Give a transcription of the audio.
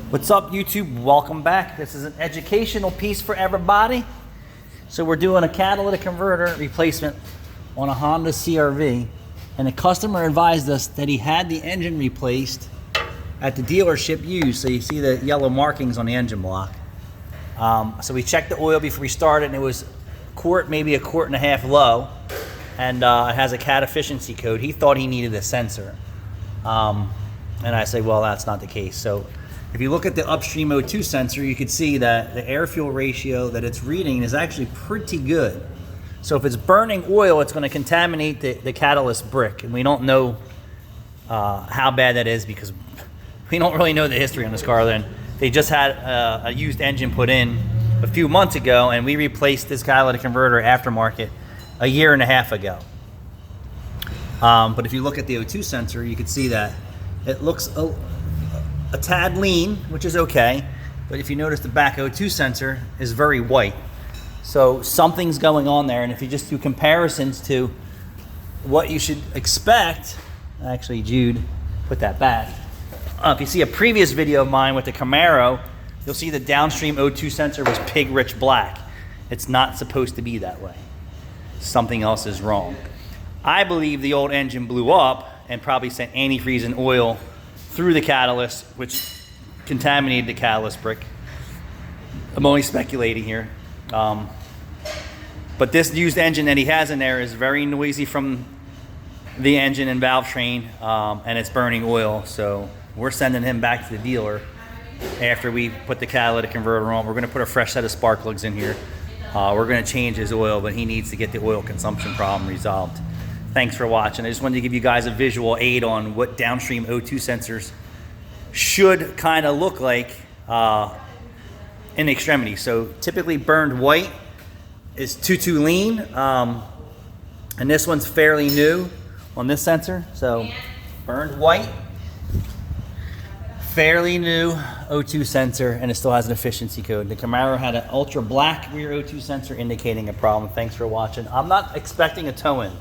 What's up, YouTube? Welcome back. This is an educational piece for everybody. So we're doing a catalytic converter replacement on a Honda CR-V, and the customer advised us that he had the engine replaced at the dealership used. So you see the yellow markings on the engine block. So we checked the oil before we started, and it was maybe a quart and a half low, and it has a cat efficiency code. He thought he needed a sensor, and I say, well, that's not the case. So if you look at the upstream O2 sensor, you can see that the air-fuel ratio that it's reading is actually pretty good. So if it's burning oil, it's going to contaminate the catalyst brick, and we don't know how bad that is because we don't really know the history on this car. Then they just had a used engine put in a few months ago, and we replaced this catalytic converter aftermarket a year and a half ago. But if you look at the O2 sensor, you can see that it looks a tad lean, which is okay, but if you notice, the back O2 sensor is very white. So something's going on there, and if you just do comparisons to what you should expect, actually, Jude, put that back. If you see a previous video of mine with the Camaro, you'll see the downstream O2 sensor was pig-rich black. It's not supposed to be that way. Something else is wrong. I believe the old engine blew up and probably sent antifreeze and oil through the catalyst, which contaminated the catalyst brick. I'm only speculating here. But this used engine that he has in there is very noisy from the engine and valve train, and it's burning oil. So we're sending him back to the dealer after we put the catalytic converter on. We're going to put a fresh set of spark plugs in here. We're going to change his oil, but he needs to get the oil consumption problem resolved. Thanks for watching. I just wanted to give you guys a visual aid on what downstream O2 sensors should kind of look like in extremity. So typically burned white is too lean, and this one's fairly new on this sensor. So burned white, fairly new O2 sensor, and it still has an efficiency code. The Camaro had an ultra black rear O2 sensor indicating a problem. Thanks for watching. I'm not expecting a tow-in.